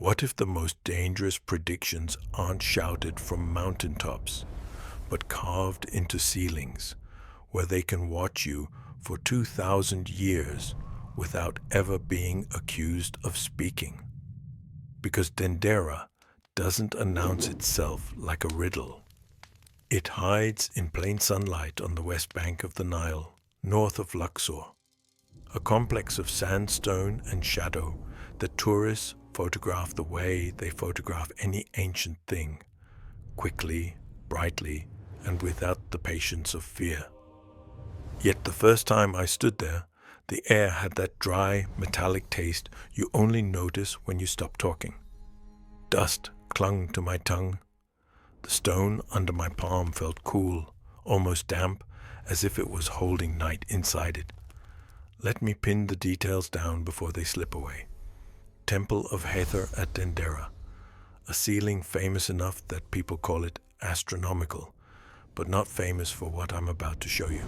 What if the most dangerous predictions aren't shouted from mountaintops, but carved into ceilings, where they can watch you for 2,000 years without ever being accused of speaking? Because Dendera doesn't announce itself like a riddle. It hides in plain sunlight on the west bank of the Nile, north of Luxor, a complex of sandstone and shadow that tourists photograph the way they photograph any ancient thing, quickly, brightly, and without the patience of fear. Yet the first time I stood there, the air had that dry, metallic taste you only notice when you stop talking. Dust clung to my tongue. The stone under my palm felt cool, almost damp, as if it was holding night inside it. Let me pin the details down before they slip away. Temple of Hathor at Dendera, a ceiling famous enough that people call it astronomical, but not famous for what I'm about to show you.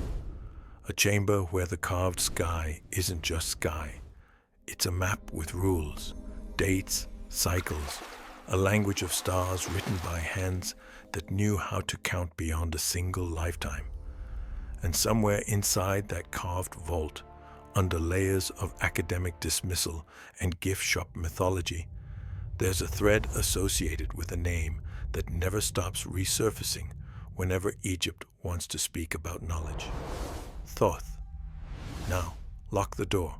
A chamber where the carved sky isn't just sky. It's a map with rules, dates, cycles, a language of stars written by hands that knew how to count beyond a single lifetime. And somewhere inside that carved vault, under layers of academic dismissal and gift shop mythology, there's a thread associated with a name that never stops resurfacing whenever Egypt wants to speak about knowledge. Thoth. Now, lock the door,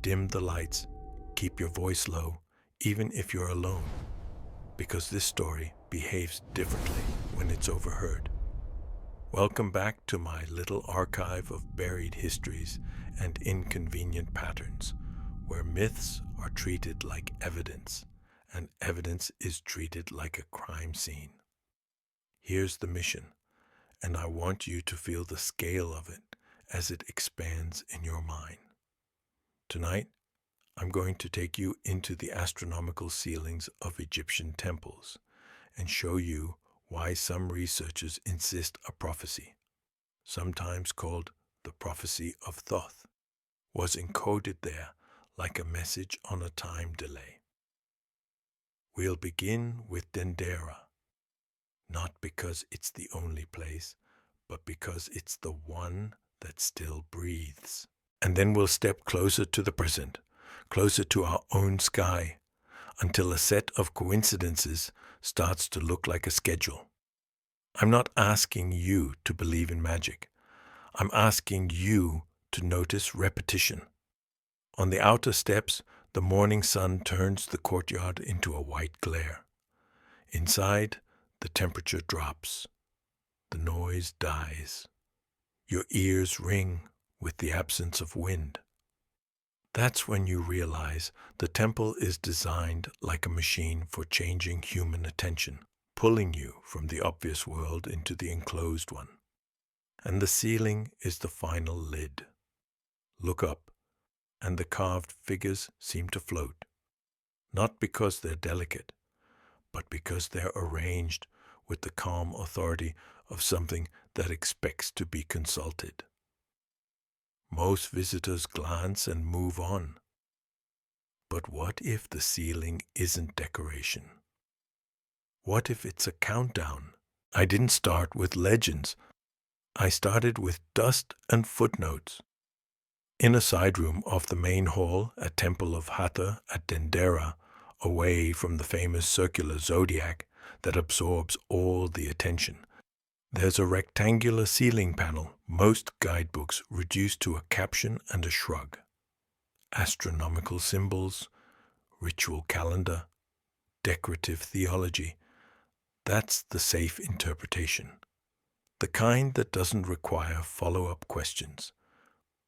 dim the lights, keep your voice low, even if you're alone, because this story behaves differently when it's overheard. Welcome back to my little archive of buried histories and inconvenient patterns, where myths are treated like evidence, and evidence is treated like a crime scene. Here's the mission, and I want you to feel the scale of it as it expands in your mind. Tonight, I'm going to take you into the astronomical ceilings of Egyptian temples and show you why some researchers insist a prophecy, sometimes called the prophecy of Thoth, was encoded there like a message on a time delay. We'll begin with Dendera, not because it's the only place, but because it's the one that still breathes. And then we'll step closer to the present, closer to our own sky, until a set of coincidences starts to look like a schedule. I'm not asking you to believe in magic. I'm asking you to notice repetition. On the outer steps, the morning sun turns the courtyard into a white glare. Inside, the temperature drops. The noise dies. Your ears ring with the absence of wind. That's when you realize the temple is designed like a machine for changing human attention, pulling you from the obvious world into the enclosed one. And the ceiling is the final lid. Look up, and the carved figures seem to float, not because they're delicate, but because they're arranged with the calm authority of something that expects to be consulted. Most visitors glance and move on. But what if the ceiling isn't decoration? What if it's a countdown? I didn't start with legends. I started with dust and footnotes. In a side room off the main hall at Temple of Hathor at Dendera, away from the famous circular zodiac that absorbs all the attention, there's a rectangular ceiling panel, most guidebooks reduced to a caption and a shrug. Astronomical symbols, ritual calendar, decorative theology. That's the safe interpretation. The kind that doesn't require follow-up questions.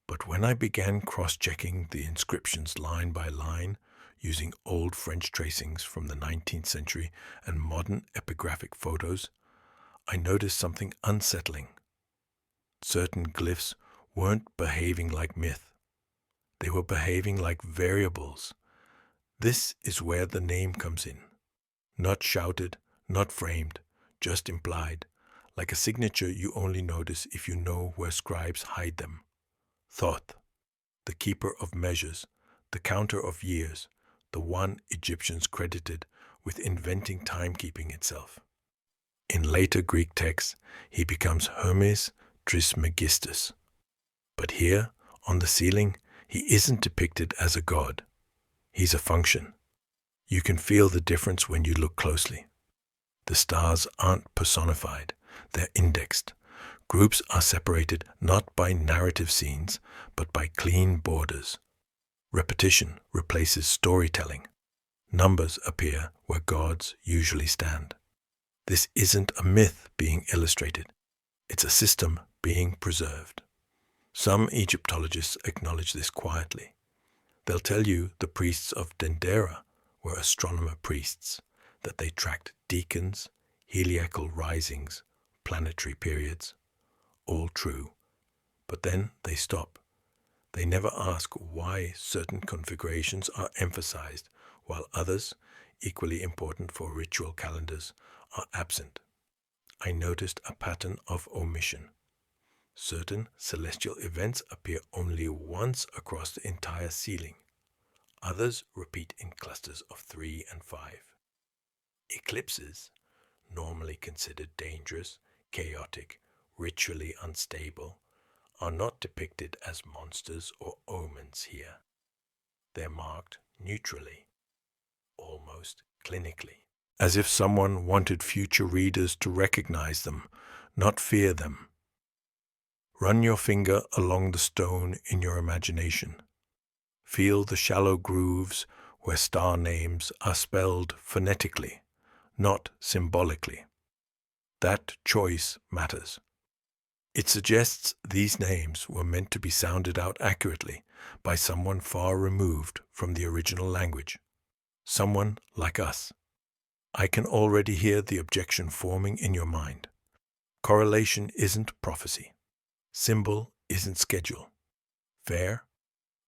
But when I began cross-checking the inscriptions line by line, using old French tracings from the 19th century and modern epigraphic photos, I noticed something unsettling. Certain glyphs weren't behaving like myth. They were behaving like variables. This is where the name comes in. Not shouted, not framed, just implied, like a signature you only notice if you know where scribes hide them. Thoth, the keeper of measures, the counter of years, the one Egyptians credited with inventing timekeeping itself. In later Greek texts, he becomes Hermes Trismegistus. But here, on the ceiling, he isn't depicted as a god. He's a function. You can feel the difference when you look closely. The stars aren't personified, they're indexed. Groups are separated not by narrative scenes, but by clean borders. Repetition replaces storytelling. Numbers appear where gods usually stand. This isn't a myth being illustrated. It's a system being preserved. Some Egyptologists acknowledge this quietly. They'll tell you the priests of Dendera were astronomer priests, that they tracked decans, heliacal risings, planetary periods. All true. But then they stop. They never ask why certain configurations are emphasized, while others, equally important for ritual calendars, are absent. I noticed a pattern of omission. Certain celestial events appear only once across the entire ceiling. Others repeat in clusters of 3 and 5. Eclipses, normally considered dangerous, chaotic, ritually unstable, are not depicted as monsters or omens here. They're marked neutrally, almost clinically, as if someone wanted future readers to recognize them, not fear them. Run your finger along the stone in your imagination. Feel the shallow grooves where star names are spelled phonetically, not symbolically. That choice matters. It suggests these names were meant to be sounded out accurately by someone far removed from the original language. Someone like us. I can already hear the objection forming in your mind. Correlation isn't prophecy. Symbol isn't schedule. Fair?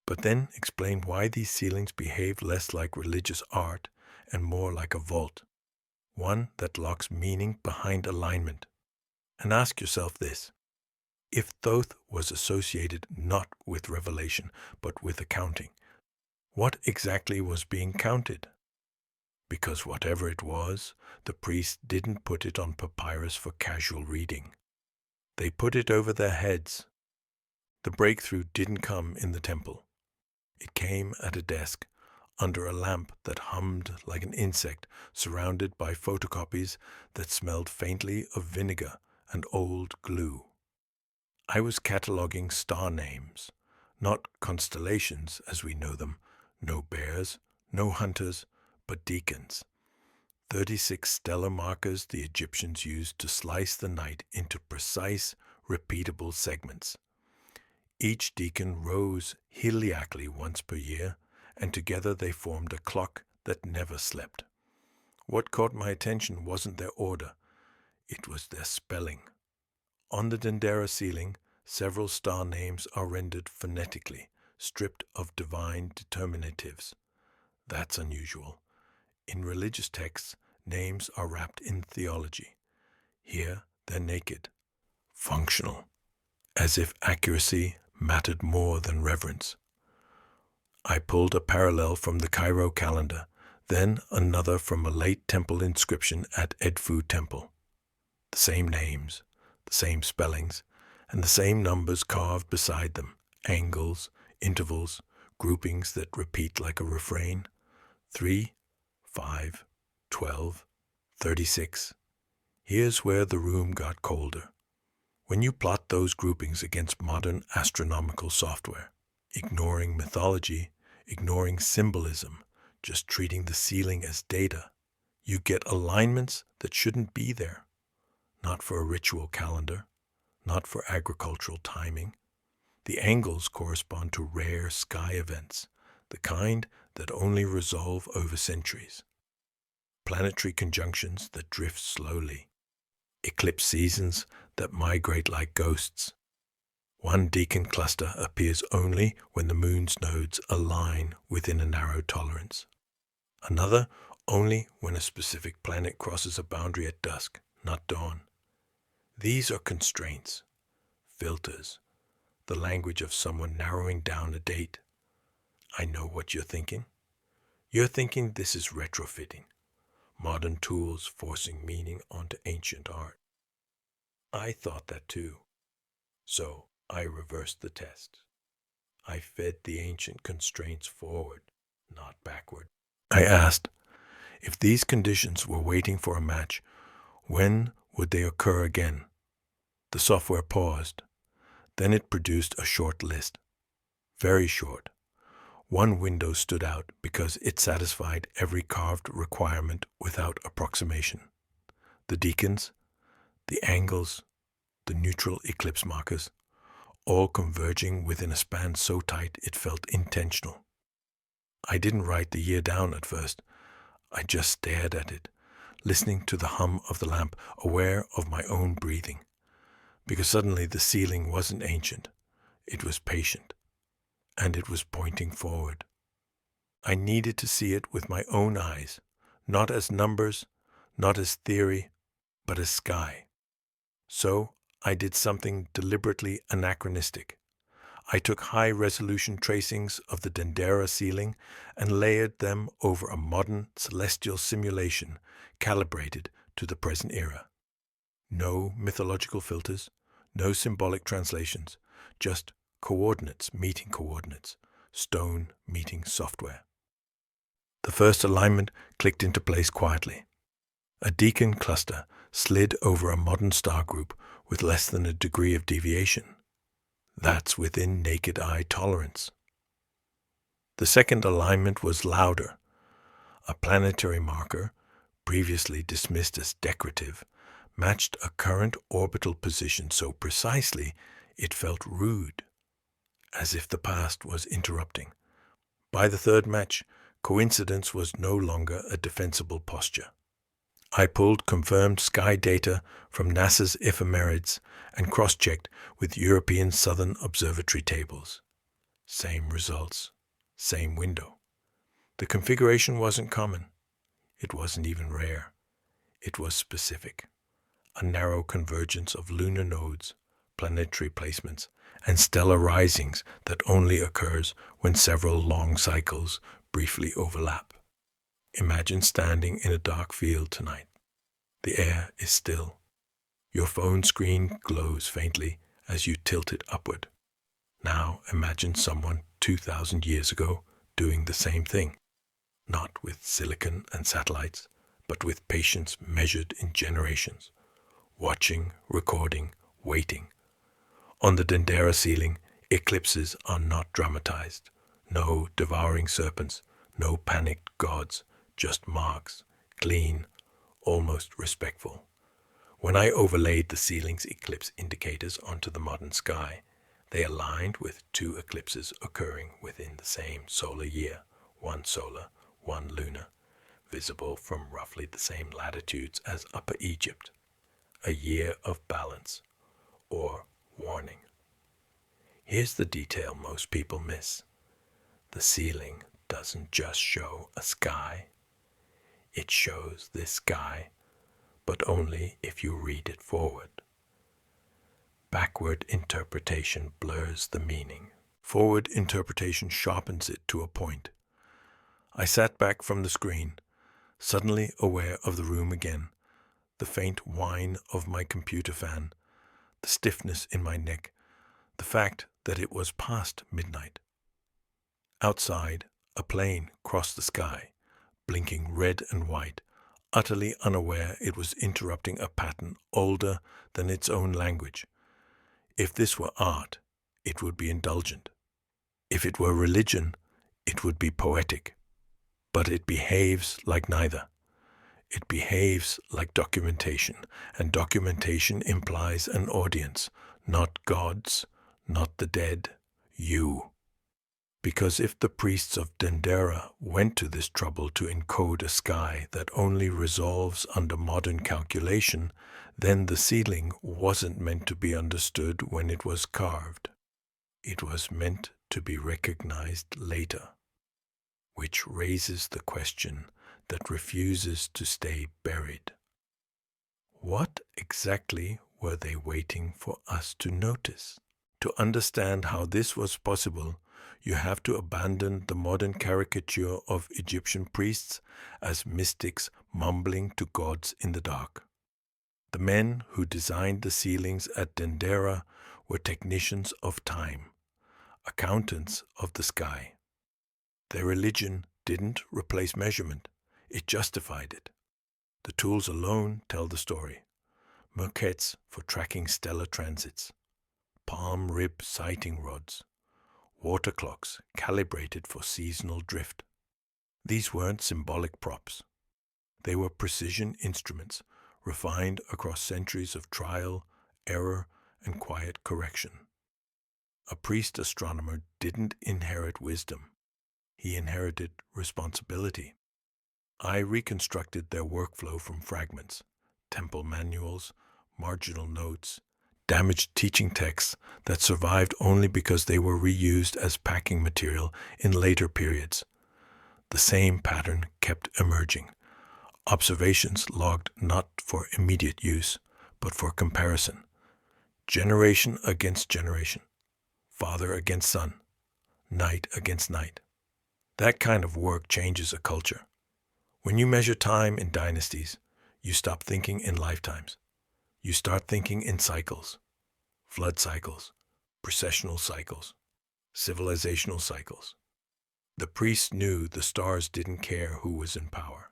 But then explain why these ceilings behave less like religious art and more like a vault, one that locks meaning behind alignment. And ask yourself this: if Thoth was associated not with revelation but with accounting, what exactly was being counted? Because whatever it was, the priests didn't put it on papyrus for casual reading. They put it over their heads. The breakthrough didn't come in the temple. It came at a desk, under a lamp that hummed like an insect, surrounded by photocopies that smelled faintly of vinegar and old glue. I was cataloging star names, not constellations as we know them, no bears, no hunters, but decans. 36 stellar markers the Egyptians used to slice the night into precise, repeatable segments. Each decan rose heliacally once per year, and together they formed a clock that never slept. What caught my attention wasn't their order, it was their spelling. On the Dendera ceiling, several star names are rendered phonetically, stripped of divine determinatives. That's unusual. In religious texts, names are wrapped in theology. Here, they're naked, functional, as if accuracy mattered more than reverence. I pulled a parallel from the Cairo calendar, then another from a late temple inscription at Edfu Temple. The same names, the same spellings, and the same numbers carved beside them, angles, intervals, groupings that repeat like a refrain. 3, 5, 12, 36. Here's where the room got colder. When you plot those groupings against modern astronomical software, ignoring mythology, ignoring symbolism, just treating the ceiling as data, you get alignments that shouldn't be there. Not for a ritual calendar, not for agricultural timing. The angles correspond to rare sky events, the kind that only resolve over centuries. Planetary conjunctions that drift slowly. Eclipse seasons that migrate like ghosts. One decan cluster appears only when the moon's nodes align within a narrow tolerance. Another only when a specific planet crosses a boundary at dusk, not dawn. These are constraints, filters, the language of someone narrowing down a date. I know what you're thinking. You're thinking this is retrofitting, modern tools forcing meaning onto ancient art. I thought that too. So I reversed the test. I fed the ancient constraints forward, not backward. I asked, if these conditions were waiting for a match, when would they occur again? The software paused. Then it produced a short list. Very short. One window stood out because it satisfied every carved requirement without approximation. The deacons, the angles, the neutral eclipse markers, all converging within a span so tight it felt intentional. I didn't write the year down at first. I just stared at it, listening to the hum of the lamp, aware of my own breathing. Because suddenly the ceiling wasn't ancient. It was patient. And it was pointing forward. I needed to see it with my own eyes, not as numbers, not as theory, but as sky. So I did something deliberately anachronistic. I took high-resolution tracings of the Dendera ceiling and layered them over a modern celestial simulation calibrated to the present era. No mythological filters, no symbolic translations, just coordinates meeting coordinates, stone meeting software. The first alignment clicked into place quietly. A deacon cluster slid over a modern star group with less than a degree of deviation. That's within naked eye tolerance. The second alignment was louder. A planetary marker, previously dismissed as decorative, matched a current orbital position so precisely it felt rude, as if the past was interrupting. By the third match, coincidence was no longer a defensible posture. I pulled confirmed sky data from NASA's ephemerides and cross-checked with European Southern Observatory tables. Same results, same window. The configuration wasn't common. It wasn't even rare. It was specific. A narrow convergence of lunar nodes, planetary placements, and stellar risings that only occurs when several long cycles briefly overlap. Imagine standing in a dark field tonight. The air is still. Your phone screen glows faintly as you tilt it upward. Now imagine someone 2,000 years ago doing the same thing. Not with silicon and satellites, but with patience measured in generations. Watching, recording, waiting. On the Dendera ceiling, eclipses are not dramatized. No devouring serpents, no panicked gods, just marks, clean, almost respectful. When I overlaid the ceiling's eclipse indicators onto the modern sky, they aligned with two eclipses occurring within the same solar year, one solar, one lunar, visible from roughly the same latitudes as Upper Egypt. A year of balance, or warning. Here's the detail most people miss. The ceiling doesn't just show a sky. It shows this sky, but only if you read it forward. Backward interpretation blurs the meaning. Forward interpretation sharpens it to a point. I sat back from the screen, suddenly aware of the room again, the faint whine of my computer fan, the stiffness in my neck, the fact that it was past midnight. Outside, a plane crossed the sky, blinking red and white, utterly unaware it was interrupting a pattern older than its own language. If this were art, it would be indulgent. If it were religion, it would be poetic. But it behaves like neither. It behaves like documentation, and documentation implies an audience, not gods, not the dead, you. Because if the priests of Dendera went to this trouble to encode a sky that only resolves under modern calculation, then the ceiling wasn't meant to be understood when it was carved. It was meant to be recognized later, which raises the question that refuses to stay buried. What exactly were they waiting for us to notice? To understand how this was possible, You have to abandon the modern caricature of Egyptian priests as mystics mumbling to gods in the dark. The men who designed the ceilings at Dendera were technicians of time, accountants of the sky. Their religion didn't replace measurement, it justified it. The tools alone tell the story. Maquettes for tracking stellar transits, palm rib sighting rods, water clocks calibrated for seasonal drift. These weren't symbolic props. They were precision instruments refined across centuries of trial, error, and quiet correction. A priest astronomer didn't inherit wisdom. He inherited responsibility. I reconstructed their workflow from fragments, temple manuals, marginal notes, damaged teaching texts that survived only because they were reused as packing material in later periods. The same pattern kept emerging. Observations logged not for immediate use, but for comparison. Generation against generation. Father against son. Night against night. That kind of work changes a culture. When you measure time in dynasties, you stop thinking in lifetimes. You start thinking in cycles. Flood cycles, processional cycles, civilizational cycles. The priests knew the stars didn't care who was in power.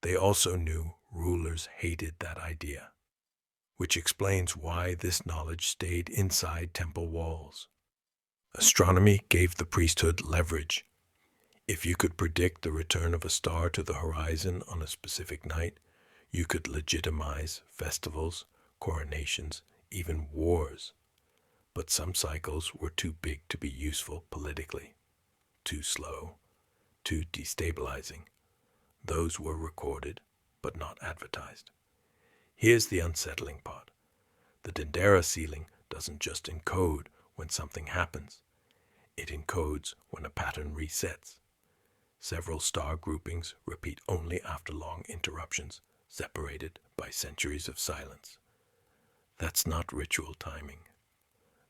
They also knew rulers hated that idea, which explains why this knowledge stayed inside temple walls. Astronomy gave the priesthood leverage. If you could predict the return of a star to the horizon on a specific night, you could legitimize festivals, coronations, even wars. But some cycles were too big to be useful politically, too slow, too destabilizing. Those were recorded, but not advertised. Here's the unsettling part. The Dendera ceiling doesn't just encode when something happens. It encodes when a pattern resets. Several star groupings repeat only after long interruptions, separated by centuries of silence. That's not ritual timing.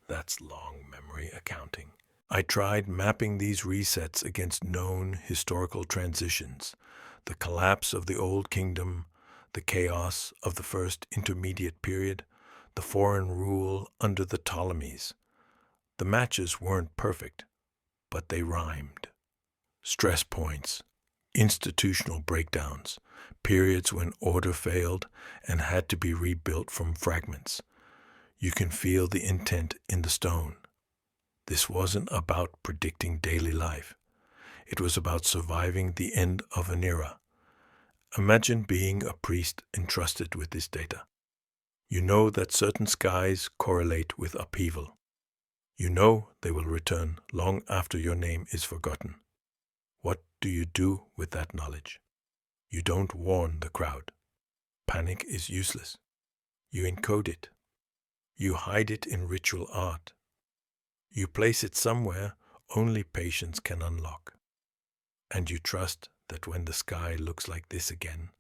That's long memory accounting. I tried mapping these resets against known historical transitions, the collapse of the Old Kingdom, the chaos of the First Intermediate Period, the foreign rule under the Ptolemies. The matches weren't perfect, but they rhymed. Stress points, institutional breakdowns, periods when order failed and had to be rebuilt from fragments. You can feel the intent in the stone. This wasn't about predicting daily life. It was about surviving the end of an era. Imagine being a priest entrusted with this data. You know that certain skies correlate with upheaval. You know they will return long after your name is forgotten. What do you do with that knowledge? You don't warn the crowd. Panic is useless. You encode it. You hide it in ritual art. You place it somewhere only patience can unlock. And you trust that when the sky looks like this again,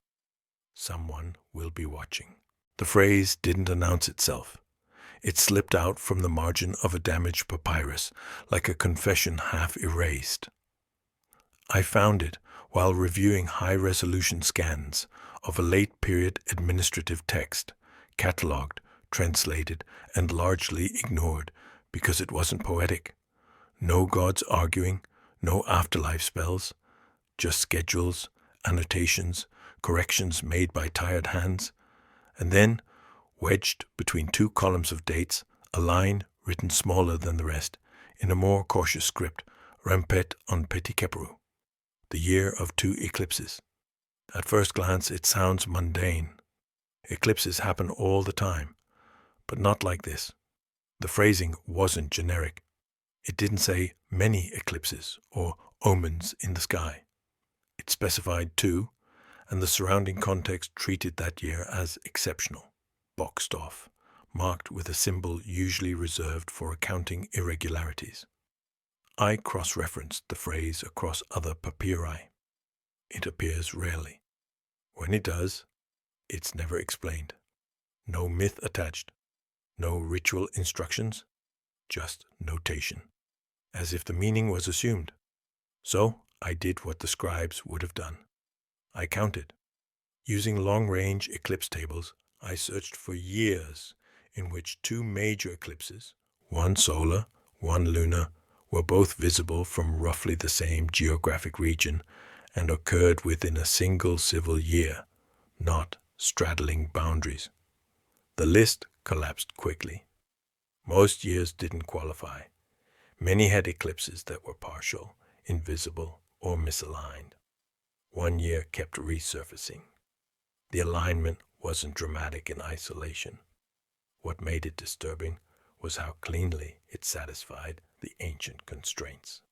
someone will be watching. The phrase didn't announce itself. It slipped out from the margin of a damaged papyrus, like a confession half erased. I found it while reviewing high-resolution scans of a late-period administrative text, catalogued, translated, and largely ignored because it wasn't poetic. No gods arguing, no afterlife spells, just schedules, annotations, corrections made by tired hands, and then, wedged between two columns of dates, a line written smaller than the rest, in a more cautious script, Rempet on Petit Keperu, the year of 2 eclipses. At first glance, it sounds mundane. Eclipses happen all the time, but not like this. The phrasing wasn't generic. It didn't say many eclipses or omens in the sky. It specified 2, and the surrounding context treated that year as exceptional, boxed off, marked with a symbol usually reserved for accounting irregularities. I cross-referenced the phrase across other papyri. It appears rarely. When it does, it's never explained. No myth attached. No ritual instructions. Just notation. as if the meaning was assumed. So I did what the scribes would have done. I counted. Using long-range eclipse tables, I searched for years in which two major eclipses, one solar, one lunar, were both visible from roughly the same geographic region and occurred within a single civil year, not straddling boundaries. The list collapsed quickly. Most years didn't qualify. Many had eclipses that were partial, invisible, or misaligned. One year kept resurfacing. The alignment wasn't dramatic in isolation. What made it disturbing was how cleanly it satisfied the ancient constraints.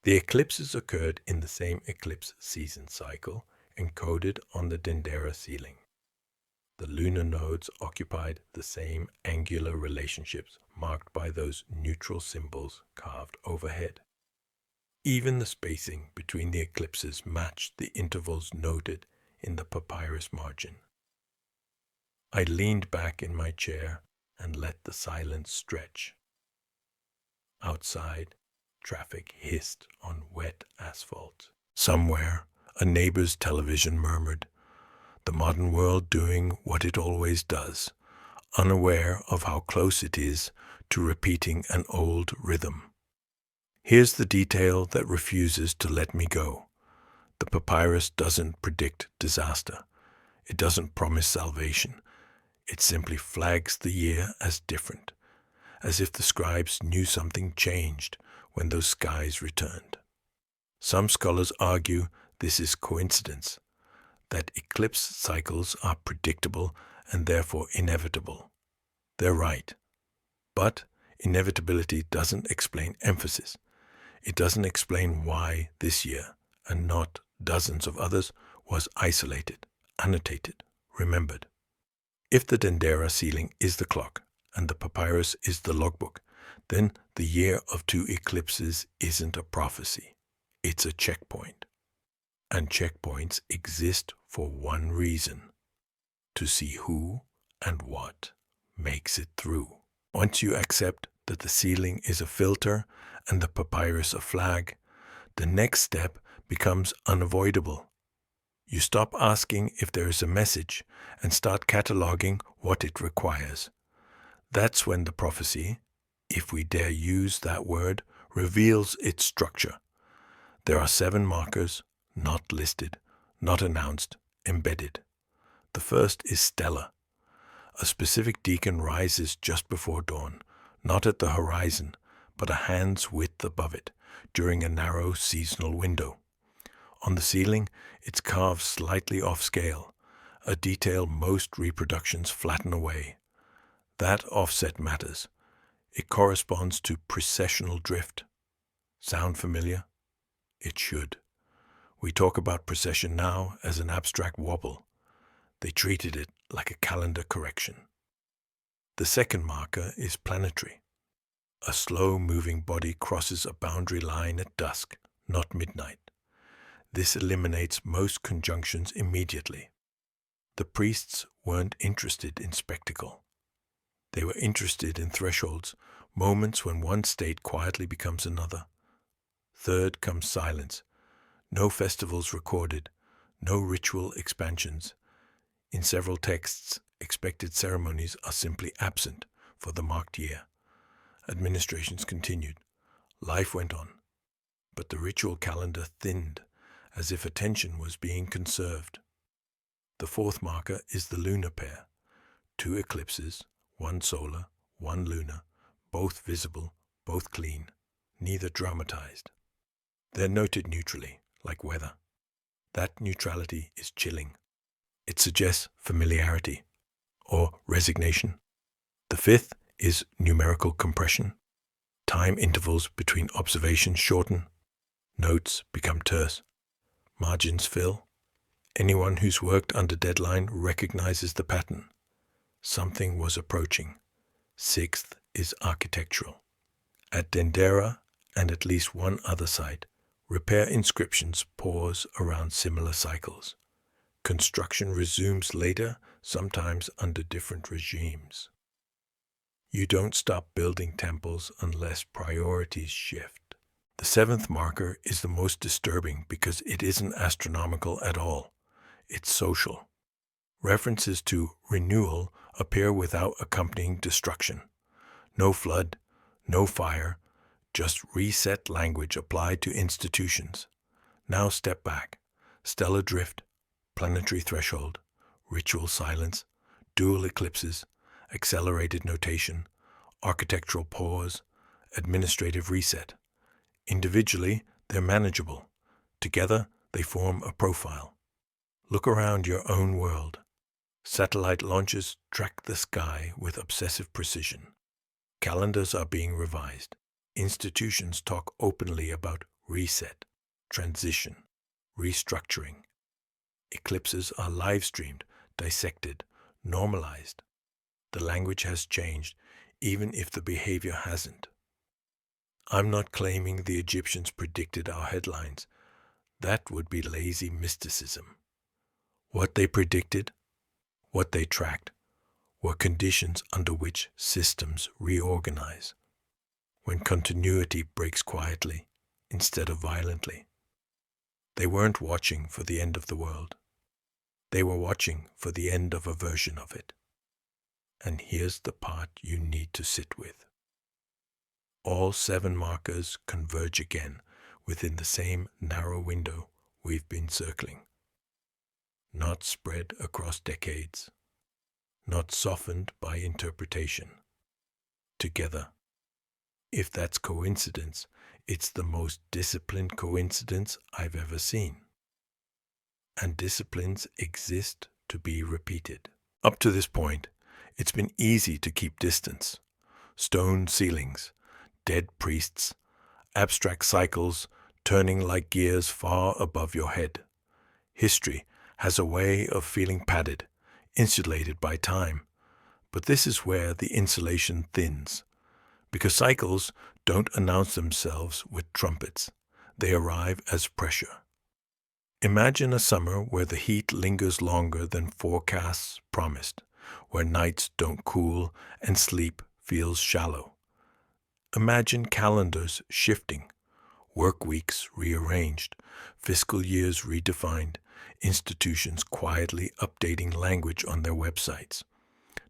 The eclipses occurred in the same eclipse season cycle encoded on the Dendera ceiling. The lunar nodes occupied the same angular relationships marked by those neutral symbols carved overhead. Even the spacing between the eclipses matched the intervals noted in the papyrus margin. I leaned back in my chair and let the silence stretch. Outside, traffic hissed on wet asphalt. Somewhere, a neighbor's television murmured, the modern world doing what it always does, unaware of how close it is to repeating an old rhythm. Here's the detail that refuses to let me go. The papyrus doesn't predict disaster. It doesn't promise salvation. It simply flags the year as different, as if the scribes knew something changed when those skies returned. Some scholars argue this is coincidence, that eclipse cycles are predictable and therefore inevitable. They're right. But inevitability doesn't explain emphasis. It doesn't explain why this year, and not dozens of others, was isolated, annotated, remembered. If the Dendera ceiling is the clock and the papyrus is the logbook, then the year of two eclipses isn't a prophecy. It's a checkpoint. And checkpoints exist for one reason: to see who and what makes it through. Once you accept that the ceiling is a filter and the papyrus a flag, the next step becomes unavoidable. You stop asking if there is a message and start cataloging what it requires. That's when the prophecy, if we dare use that word, reveals its structure. There are 7 markers, not listed, not announced, embedded. The first is stellar. A specific deacon rises just before dawn, not at the horizon, but a hand's width above it, during a narrow seasonal window. On the ceiling, it's carved slightly off scale, a detail most reproductions flatten away. That offset matters. It corresponds to precessional drift. Sound familiar? It should. We talk about precession now as an abstract wobble. They treated it like a calendar correction. The second marker is planetary. A slow-moving body crosses a boundary line at dusk, not midnight. This eliminates most conjunctions immediately. The priests weren't interested in spectacle. They were interested in thresholds, moments when one state quietly becomes another. Third comes silence. No festivals recorded, no ritual expansions. In several texts, expected ceremonies are simply absent for the marked year. Administrations continued. Life went on. But the ritual calendar thinned, as if attention was being conserved. The fourth marker is the lunar pair. 2 eclipses, 1 solar, 1 lunar, both visible, both clean, neither dramatized. They're noted neutrally, like weather. That neutrality is chilling. It suggests familiarity or resignation. The fifth is numerical compression. Time intervals between observations shorten. Notes become terse. Margins fill. Anyone who's worked under deadline recognizes the pattern. Something was approaching. Sixth is architectural. At Dendera and at least one other site, repair inscriptions pause around similar cycles. Construction resumes later, sometimes under different regimes. You don't stop building temples unless priorities shift. The seventh marker is the most disturbing because it isn't astronomical at all. It's social. References to renewal appear without accompanying destruction. No flood, no fire, just reset language applied to institutions. Now step back. Stellar drift, planetary threshold, ritual silence, dual eclipses, accelerated notation, architectural pause, administrative reset. Individually, they're manageable. Together, they form a profile. Look around your own world. Satellite launches track the sky with obsessive precision. Calendars are being revised. Institutions talk openly about reset, transition, restructuring. Eclipses are live-streamed, dissected, normalized. The language has changed, even if the behavior hasn't. I'm not claiming the Egyptians predicted our headlines. That would be lazy mysticism. What they predicted, what they tracked, were conditions under which systems reorganize. When continuity breaks quietly instead of violently. They weren't watching for the end of the world. They were watching for the end of a version of it. And here's the part you need to sit with. All 7 markers converge again within the same narrow window we've been circling. Not spread across decades. Not softened by interpretation. Together. If that's coincidence, it's the most disciplined coincidence I've ever seen. And disciplines exist to be repeated. Up to this point, it's been easy to keep distance. Stone ceilings, dead priests, abstract cycles turning like gears far above your head. History has a way of feeling padded, insulated by time. But this is where the insulation thins. Because cycles don't announce themselves with trumpets. They arrive as pressure. Imagine a summer where the heat lingers longer than forecasts promised, where nights don't cool and sleep feels shallow. Imagine calendars shifting, work weeks rearranged, fiscal years redefined, institutions quietly updating language on their websites.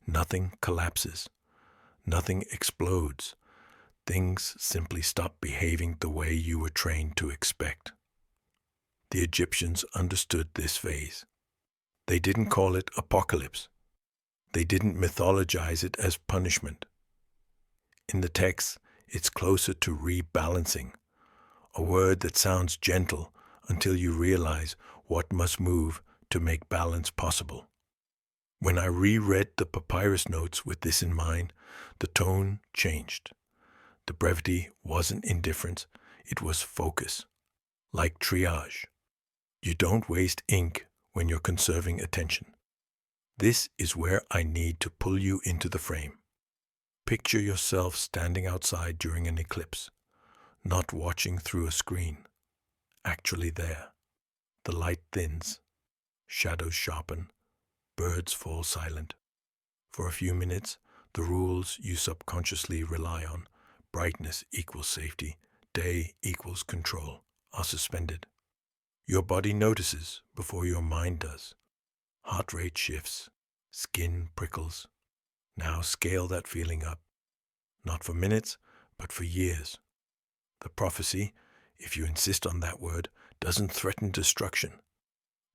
Nothing collapses. Nothing explodes. Things simply stop behaving the way you were trained to expect. The Egyptians understood this phase. They didn't call it apocalypse. They didn't mythologize it as punishment. In the text, it's closer to rebalancing, a word that sounds gentle until you realize what must move to make balance possible. When I reread the papyrus notes with this in mind, the tone changed. The brevity wasn't indifference, it was focus, like triage. You don't waste ink when you're conserving attention. This is where I need to pull you into the frame. Picture yourself standing outside during an eclipse, not watching through a screen, actually there. The light thins, shadows sharpen, birds fall silent. For a few minutes, the rules you subconsciously rely on, brightness equals safety, day equals control, are suspended. Your body notices before your mind does. Heart rate shifts, skin prickles. Now scale that feeling up, not for minutes, but for years. The prophecy, if you insist on that word, doesn't threaten destruction.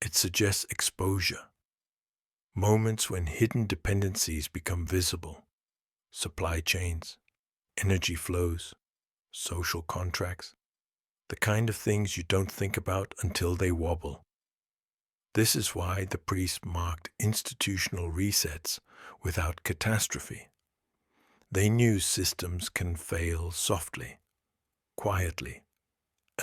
It suggests exposure. Moments when hidden dependencies become visible. Supply chains, energy flows, social contracts. The kind of things you don't think about until they wobble. This is why the priests marked institutional resets without catastrophe. They knew systems can fail softly, quietly,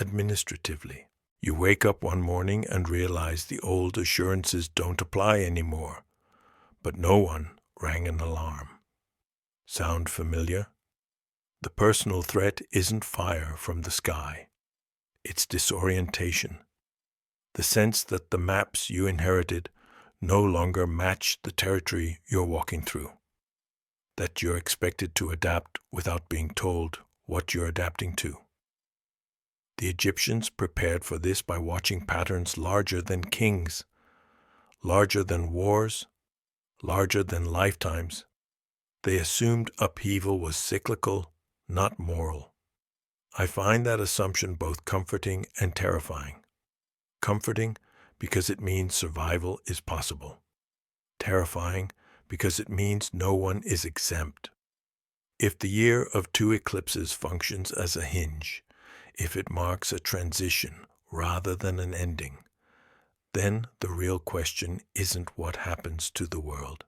administratively. You wake up one morning and realize the old assurances don't apply anymore, but no one rang an alarm. Sound familiar? The personal threat isn't fire from the sky. It's disorientation. The sense that the maps you inherited no longer match the territory you're walking through. that you're expected to adapt without being told what you're adapting to. The Egyptians prepared for this by watching patterns larger than kings, larger than wars, larger than lifetimes. They assumed upheaval was cyclical, not moral. I find that assumption both comforting and terrifying. Comforting because it means survival is possible. Terrifying because it means no one is exempt. If the year of two eclipses functions as a hinge, if it marks a transition rather than an ending, then the real question isn't what happens to the world.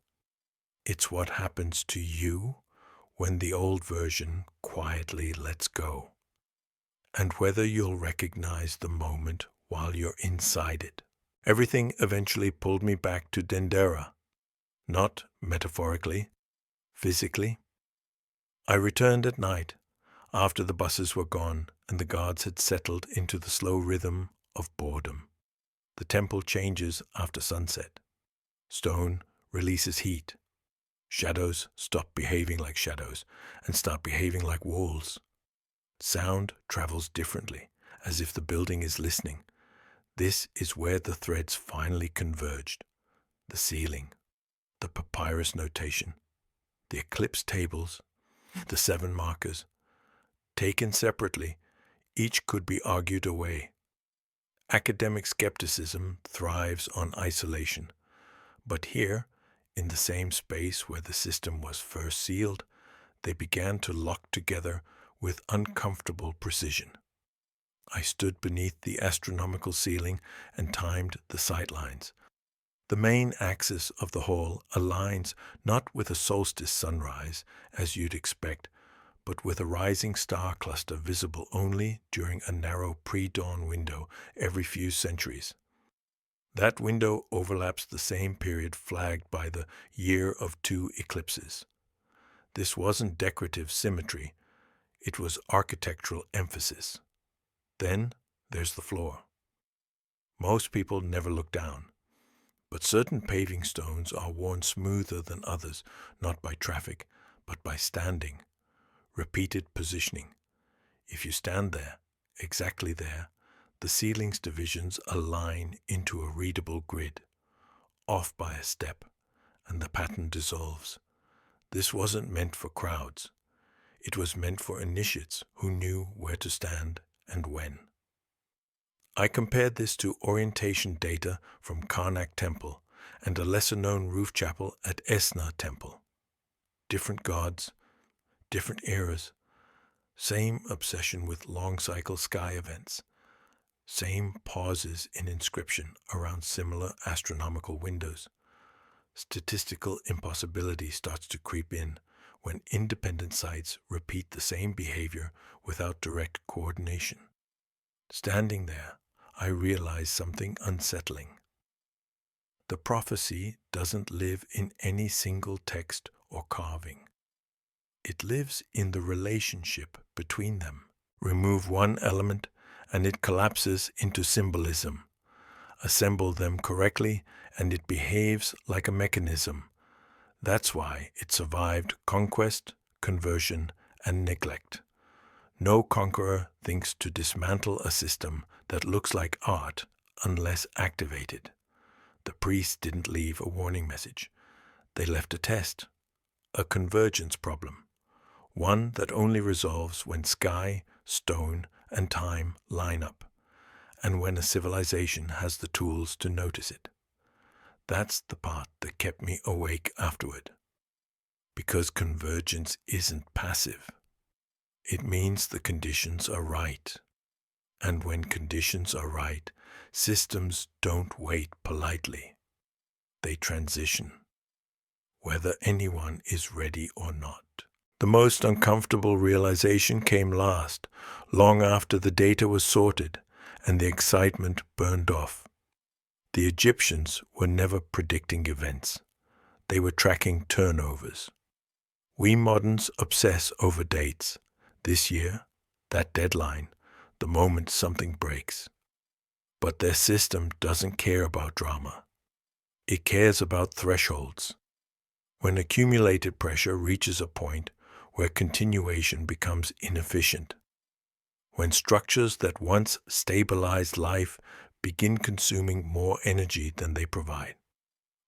It's what happens to you when the old version quietly lets go, and whether you'll recognize the moment while you're inside it. Everything eventually pulled me back to Dendera, not metaphorically, physically. I returned at night, after the buses were gone and the guards had settled into the slow rhythm of boredom. The temple changes after sunset. Stone releases heat. Shadows stop behaving like shadows and start behaving like walls. Sound travels differently, as if the building is listening. This is where the threads finally converged. The ceiling, the papyrus notation, the eclipse tables, the 7 markers. Taken separately, each could be argued away. Academic skepticism thrives on isolation. But here, in the same space where the system was first sealed, they began to lock together with uncomfortable precision. I stood beneath the astronomical ceiling and timed the sightlines. The main axis of the hall aligns not with a solstice sunrise, as you'd expect, but with a rising star cluster visible only during a narrow pre-dawn window every few centuries. That window overlaps the same period flagged by the year of 2 eclipses. This wasn't decorative symmetry, it was architectural emphasis. Then there's the floor. Most people never look down, but certain paving stones are worn smoother than others, not by traffic, but by standing. Repeated positioning. If you stand there, exactly there, the ceiling's divisions align into a readable grid. Off by a step, and the pattern dissolves. This wasn't meant for crowds. It was meant for initiates who knew where to stand and when. I compared this to orientation data from Karnak Temple and a lesser-known roof chapel at Esna Temple. Different gods, different eras, same obsession with long-cycle sky events, same pauses in inscription around similar astronomical windows. Statistical impossibility starts to creep in when independent sites repeat the same behavior without direct coordination. Standing there, I realize something unsettling. The prophecy doesn't live in any single text or carving. It lives in the relationship between them. Remove one element, and it collapses into symbolism. Assemble them correctly, and it behaves like a mechanism. That's why it survived conquest, conversion, and neglect. No conqueror thinks to dismantle a system that looks like art unless activated. The priests didn't leave a warning message. They left a test, a convergence problem, one that only resolves when sky, stone, and time line up, and when a civilization has the tools to notice it. That's the part that kept me awake afterward. Because convergence isn't passive. It means the conditions are right. And when conditions are right, systems don't wait politely. They transition, whether anyone is ready or not. The most uncomfortable realization came last, long after the data was sorted and the excitement burned off. The Egyptians were never predicting events. They were tracking turnovers. We moderns obsess over dates. This year, that deadline, the moment something breaks. But their system doesn't care about drama. It cares about thresholds. when accumulated pressure reaches a point where continuation becomes inefficient, when structures that once stabilized life begin consuming more energy than they provide.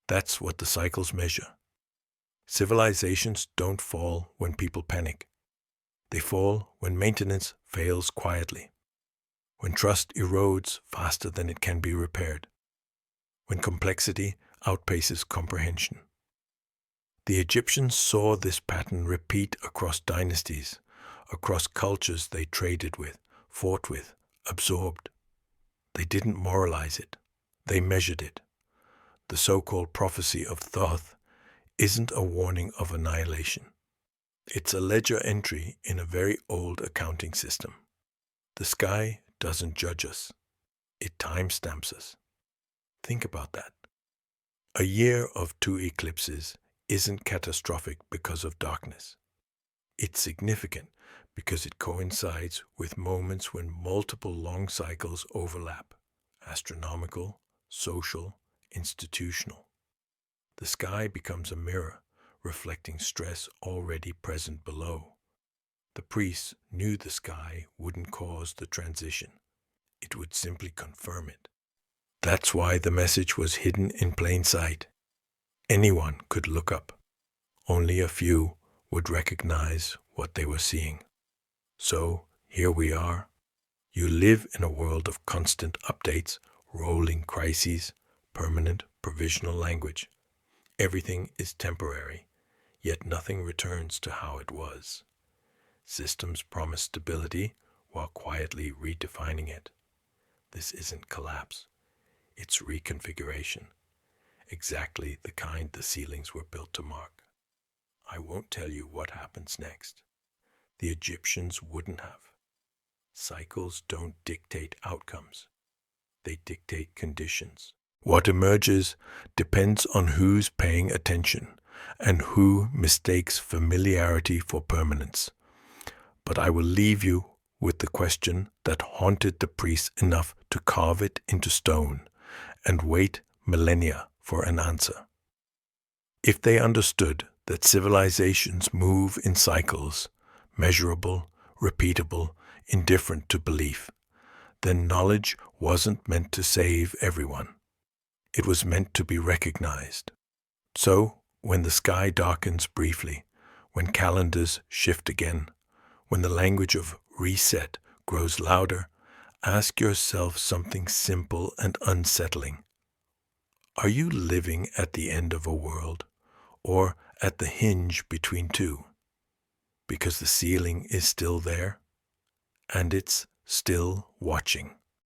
That's what the cycles measure. Civilizations don't fall when people panic. They fall when maintenance fails quietly, when trust erodes faster than it can be repaired, when complexity outpaces comprehension. The Egyptians saw this pattern repeat across dynasties, across cultures they traded with, fought with, absorbed. They didn't moralize it. They measured it. The so-called prophecy of Thoth isn't a warning of annihilation. It's a ledger entry in a very old accounting system. The sky doesn't judge us. It timestamps us. Think about that. A year of 2 eclipses isn't catastrophic because of darkness. It's significant because it coincides with moments when multiple long cycles overlap: astronomical, social, institutional. The sky becomes a mirror, reflecting stress already present below. The priests knew the sky wouldn't cause the transition. It would simply confirm it. That's why the message was hidden in plain sight. Anyone could look up. Only a few would recognize what they were seeing. So here we are. You live in a world of constant updates, rolling crises, permanent provisional language. Everything is temporary, yet nothing returns to how it was. Systems promise stability while quietly redefining it. This isn't collapse. It's reconfiguration. Exactly the kind the ceilings were built to mark. I won't tell you what happens next. The Egyptians wouldn't have. Cycles don't dictate outcomes. They dictate conditions. What emerges depends on who's paying attention and who mistakes familiarity for permanence. But I will leave you with the question that haunted the priests enough to carve it into stone and wait millennia for an answer. If they understood that civilizations move in cycles, measurable, repeatable, indifferent to belief, then knowledge wasn't meant to save everyone. It was meant to be recognized. So, when the sky darkens briefly, when calendars shift again, when the language of reset grows louder, ask yourself something simple and unsettling. Are you living at the end of a world, or at the hinge between two? Because the ceiling is still there, and it's still watching.